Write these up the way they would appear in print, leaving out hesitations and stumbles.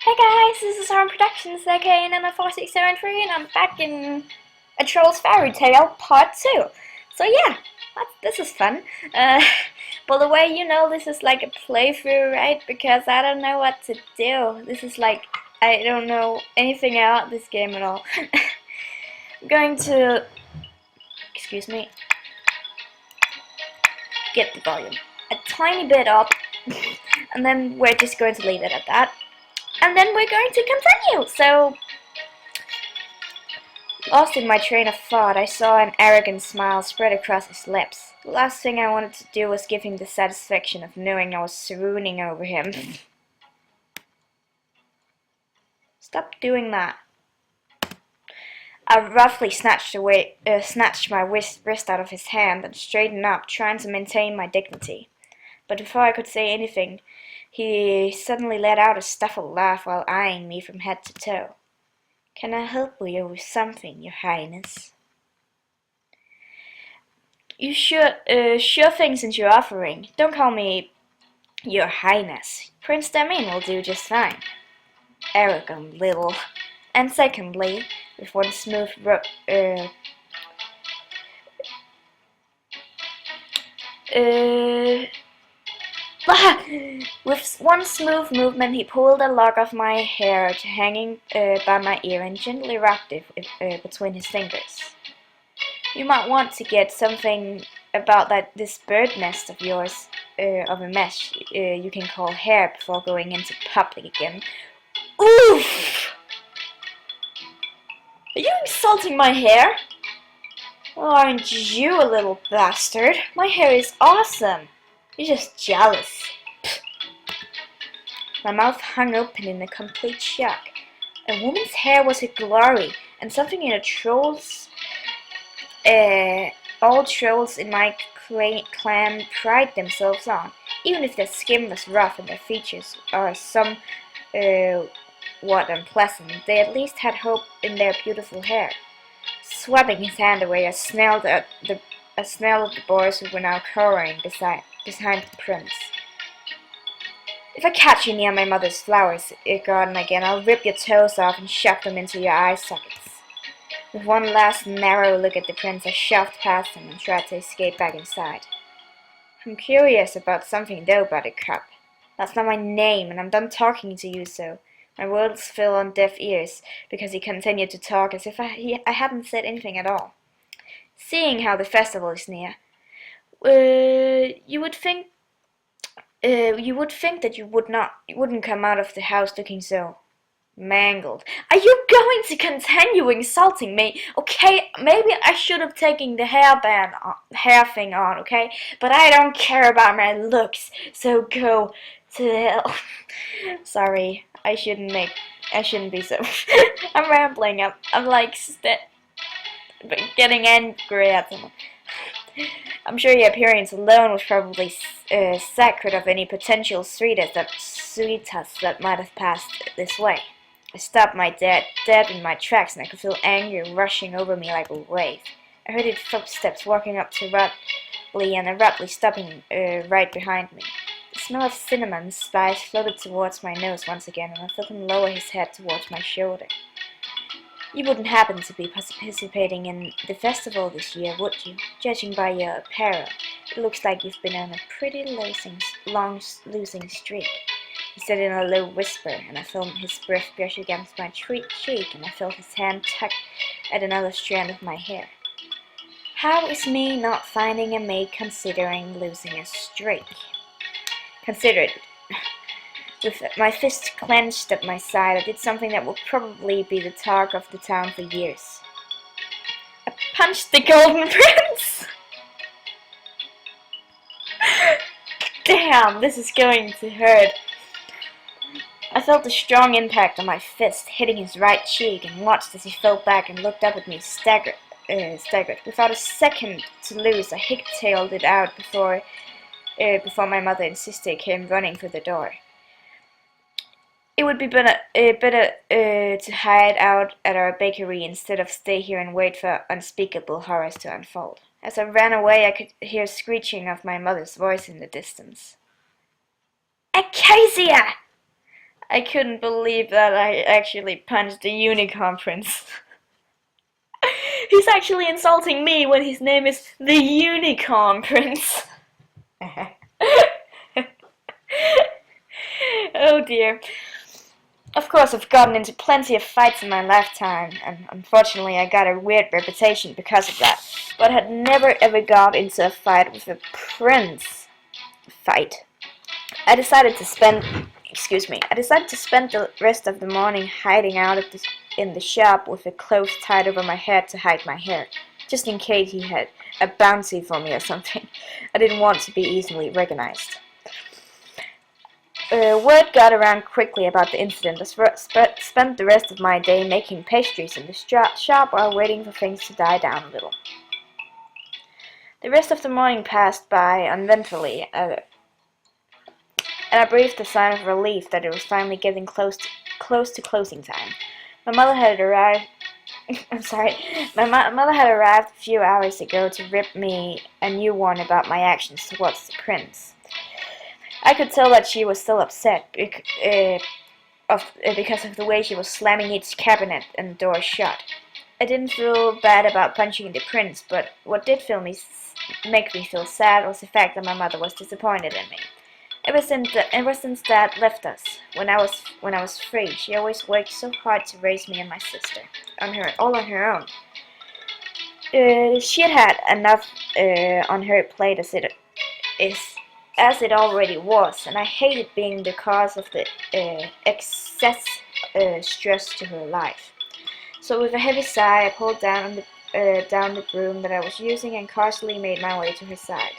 Hey guys, this is Harm Productions, aka Nana4673, and I'm back in A Troll's Fairy Tale Part 2. So yeah, this is fun. By the way, this is like a playthrough, right? Because I don't know what to do. This is like, I don't know anything about this game at all. I'm going to, excuse me, get the volume a tiny bit up, and then we're just going to leave it at that. And then we're going to continue. So, lost in my train of thought, I saw an arrogant smile spread across his lips. The last thing I wanted to do was give him the satisfaction of knowing I was swooning over him. Stop doing that. I roughly snatched my wrist out of his hand and straightened up, trying to maintain my dignity. But before I could say anything, he suddenly let out a stifled laugh while eyeing me from head to toe. "Can I help you with something, Your Highness?" "You sure thing since you're offering. Don't call me Your Highness. Prince Damin will do just fine." Arrogant little. And secondly, with one smooth with one smooth movement, he pulled a lock of my hair hanging by my ear and gently wrapped it between his fingers. "You might want to get something about this bird nest of yours, of a mesh you can call hair before going into public again." Oof! Are you insulting my hair? "Oh, aren't you a little bastard? My hair is awesome. You're just jealous." My mouth hung open in a complete shock. A woman's hair was her glory, and something in a troll's all trolls in my clan pride themselves on. Even if their skin was rough and their features are somewhat unpleasant, they at least had hope in their beautiful hair. Swabbing his hand away, I snarled at the boys who were now cowering behind the prince. "If I catch you near my mother's flowers garden again, I'll rip your toes off and shove them into your eye sockets." With one last narrow look at the prince, I shoved past him and tried to escape back inside. "I'm curious about something though, Buttercup. That's not my name, and I'm done talking to you, so..." My words fell on deaf ears, because he continued to talk as if I hadn't said anything at all. "Seeing how the festival is near, you would think that you wouldn't come out of the house looking so mangled." "Are you going to continue insulting me? Okay, maybe I should have taken the hair thing on, okay? But I don't care about my looks, so go to hell." Sorry, I shouldn't be so. I'm rambling. I'm like getting angry at them. "I'm sure your appearance alone was probably sacred of any potential sweethearts that might have passed this way." I stopped dead in my tracks, and I could feel anger rushing over me like a wave. I heard his footsteps walking up to abruptly stopping right behind me. The smell of cinnamon spice floated towards my nose once again, and I felt him lower his head towards my shoulder. "You wouldn't happen to be participating in the festival this year, would you? Judging by your apparel, it looks like you've been on a pretty long losing streak," he said in a low whisper, and I felt his breath brush against my cheek, and I felt his hand tug at another strand of my hair. How is me not finding a mate considering losing a streak? Considered it. With my fist clenched at my side, I did something that will probably be the talk of the town for years. I punched the Golden Prince! Damn, this is going to hurt. I felt a strong impact on my fist, hitting his right cheek, and watched as he fell back and looked up at me staggered. Without a second to lose, I hick-tailed it out before my mother and sister came running for the door. It would be better to hide out at our bakery instead of stay here and wait for unspeakable horrors to unfold. As I ran away, I could hear screeching of my mother's voice in the distance. "Acacia!" I couldn't believe that I actually punched the unicorn prince. He's actually insulting me when his name is the Unicorn Prince. Oh dear. Of course, I've gotten into plenty of fights in my lifetime, and unfortunately I got a weird reputation because of that. But I had never ever got into a fight with a prince. I decided to spend the rest of the morning hiding out in the shop with a cloth tied over my head to hide my hair, just in case he had a bounty for me or something. I didn't want to be easily recognized. Word got around quickly about the incident. I spent the rest of my day making pastries in the shop while waiting for things to die down a little. The rest of the morning passed by uneventfully, and I breathed a sigh of relief that it was finally getting close to closing time. My mother had arrived. My mother had arrived a few hours ago to rip me a new one about my actions towards the prince. I could tell that she was still upset because of the way she was slamming each cabinet and door shut. I didn't feel bad about punching the prince, but what did make me feel sad was the fact that my mother was disappointed in me. Ever since Dad left us, when I was free, she always worked so hard to raise me and my sister, all on her own. She had enough on her plate as it already was, and I hated being the cause of the excess stress to her life. So with a heavy sigh, I pulled down the broom that I was using and cautiously made my way to her side.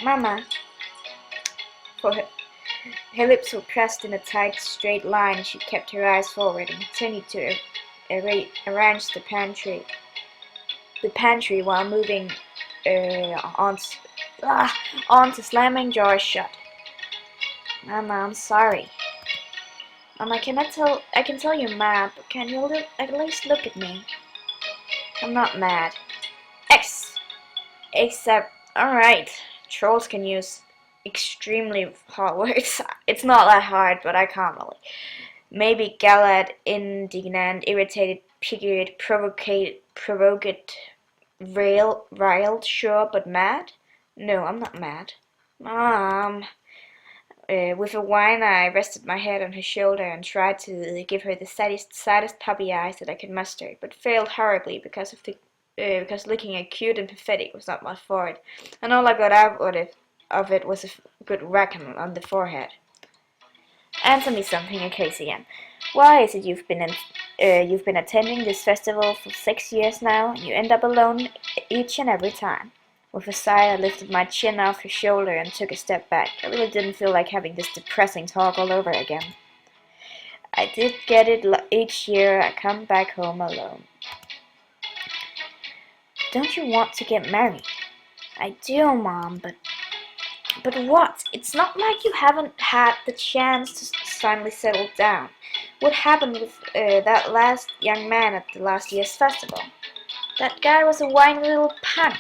Mama. For her lips were pressed in a tight, straight line as she kept her eyes forward and continued to arrange the pantry while moving on to slamming drawers shut. Mama, I'm sorry. Mama, I can tell you're mad, but can you at least look at me? I'm not mad. Except, alright, trolls can use extremely hard words. It's not that hard, but I can't really. Maybe Galad, indignant, irritated, piqued, provoked, riled, sure, but mad? No, I'm not mad. Mom. With a whine, I rested my head on her shoulder and tried to give her the saddest puppy eyes that I could muster, but failed horribly because looking cute and pathetic was not my forte, and all I got out of it was a good whack on the forehead. Answer me something, Acacia. Why is it you've been attending this festival for 6 years now, and you end up alone each and every time? With a sigh, I lifted my chin off her shoulder and took a step back. I really didn't feel like having this depressing talk all over again. I did get it each year. I come back home alone. Don't you want to get married? I do, Mom, but what? It's not like you haven't had the chance to finally settle down. What happened with that last young man at the last year's festival? That guy was a whiny little punk.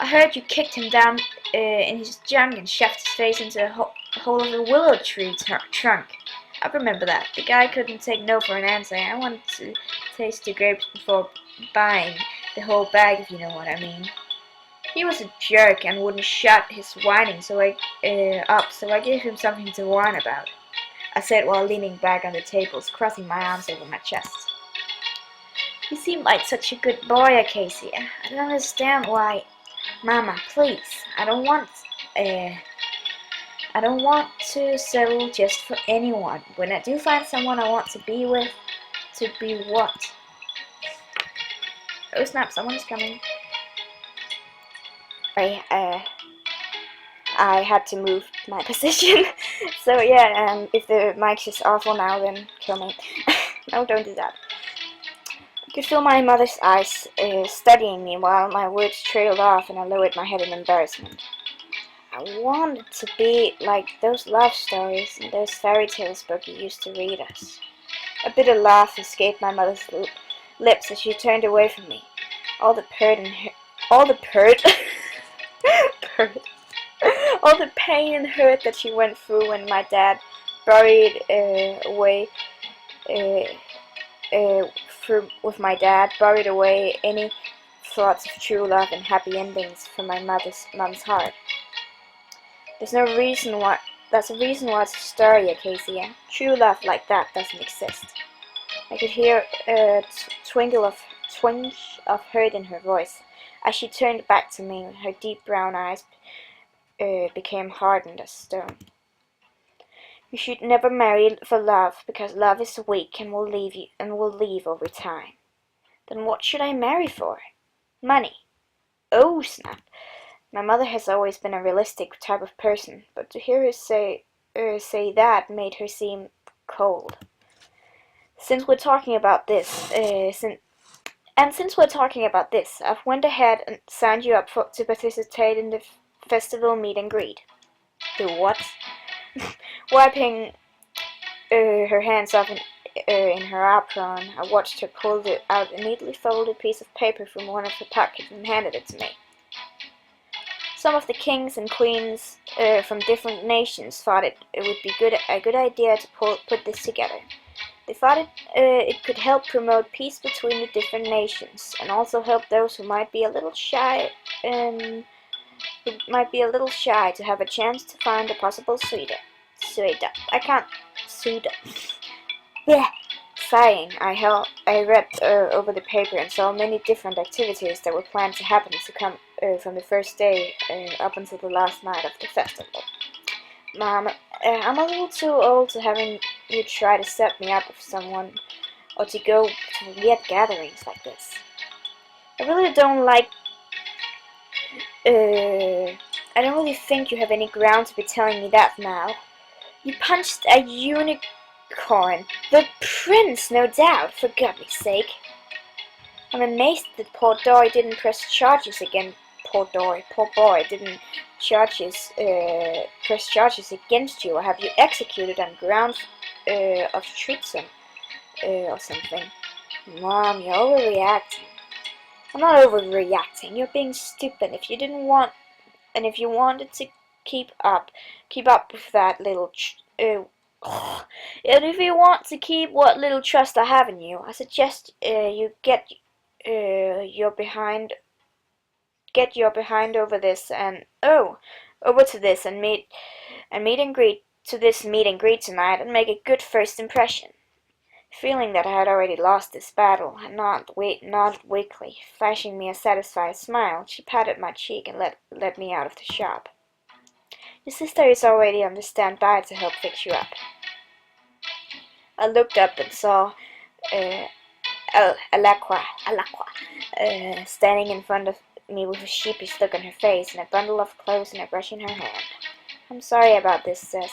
I heard you kicked him down in his junk and shoved his face into a hole of a willow tree trunk. I remember that. The guy couldn't take no for an answer. I wanted to taste the grapes before buying the whole bag, if you know what I mean. He was a jerk and wouldn't shut his whining so I gave him something to whine about, I said while leaning back on the tables, crossing my arms over my chest. You seem like such a good boy, Acacia. I don't understand why... Mama, please. I don't want to settle just for anyone. When I do find someone I want to be with, to be what? Oh snap, someone is coming. I had to move my position. So yeah, if the mic is awful now, then kill me. No, don't do that. I could feel my mother's eyes studying me while my words trailed off and I lowered my head in embarrassment. I wanted to be like those love stories and those fairy tales books you used to read us. A bitter laugh escaped my mother's lips as she turned away from me. All the pain and hurt that she went through when my dad buried away with my dad, buried away any thoughts of true love and happy endings from my mom's heart. There's no reason why. That's a reason why it's hysteria, Casey. True love like that doesn't exist. I could hear a twinge of hurt in her voice as she turned back to me. Her deep brown eyes became hardened as stone. You should never marry for love, because love is weak and will leave over time. Then what should I marry for? Money. Oh, snap. My mother has always been a realistic type of person, but to hear her say that made her seem cold. Since we're talking about this, since we're talking about this, I've went ahead and signed you up to participate in the festival meet and greet. The what? Wiping her hands off in her apron, I watched her pull out a neatly folded piece of paper from one of her pockets and handed it to me. Some of the kings and queens from different nations thought it would be a good idea to put this together. They thought it could help promote peace between the different nations, and also help those who might be a little shy to have a chance to find a possible suitor. Yeah. Sighing, I read over the paper and saw many different activities that were planned to happen to come from the first day up until the last night of the festival. Mom, I'm a little too old to having you try to set me up with someone or to go to weird gatherings like this. I really don't I don't really think you have any ground to be telling me that now. You punched a unicorn. The prince, no doubt, for goodness sake. I'm amazed that poor boy didn't press charges against you, or have you executed on grounds of treason or something. Mom, you're overreacting. I'm not overreacting. You're being stupid. If you wanted to keep up with that little and if you want to keep what little trust I have in you, I suggest you get your behind over this and over to this and meet and greet tonight and make a good first impression. Feeling that I had already lost this battle, and nodded weakly, flashing me a satisfied smile, she patted my cheek and led me out of the shop. Your sister is already on the standby to help fix you up. I looked up and saw Alaqua standing in front of me with a sheepish look on her face and a bundle of clothes and a brush in her hand. I'm sorry about this, sis.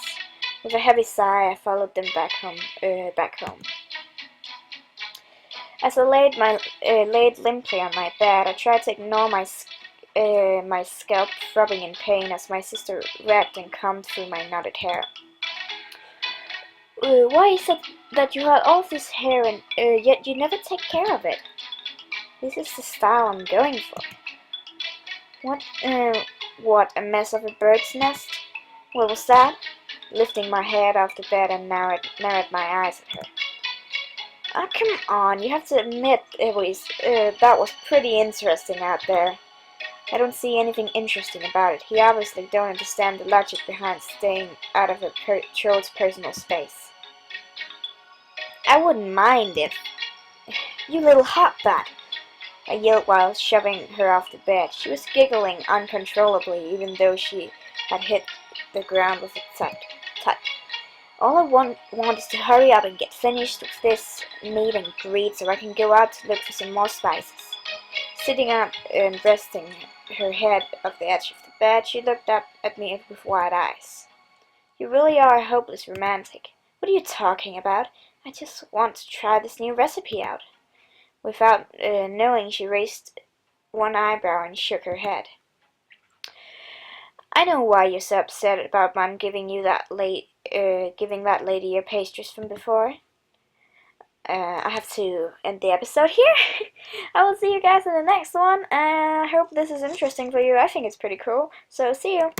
With a heavy sigh, I followed them back home. As I laid limply on my bed, I tried to ignore my scalp throbbing in pain as my sister ragged and combed through my knotted hair. Why is it that you had all this hair and yet you never take care of it? This is the style I'm going for. What, a mess of a bird's nest? What was that? Lifting my head off the bed and narrowed my eyes at her. Oh, come on, you have to admit that was pretty interesting out there. I don't see anything interesting about it. He obviously don't understand the logic behind staying out of a child's personal space. I wouldn't mind if... You little hotbat! I yelled while shoving her off the bed. She was giggling uncontrollably, even though she had hit the ground with a thud. All I want is to hurry up and get finished with this meet and greet so I can go out to look for some more spices. Sitting up and resting her head on the edge of the bed, she looked up at me with wide eyes. You really are a hopeless romantic. What are you talking about? I just want to try this new recipe out. Without knowing, she raised one eyebrow and shook her head. I know why you're so upset about Mom giving that lady your pastries from before. I have to end the episode here. I will see you guys in the next one. I hope this is interesting for you. I think it's pretty cool. So, see you.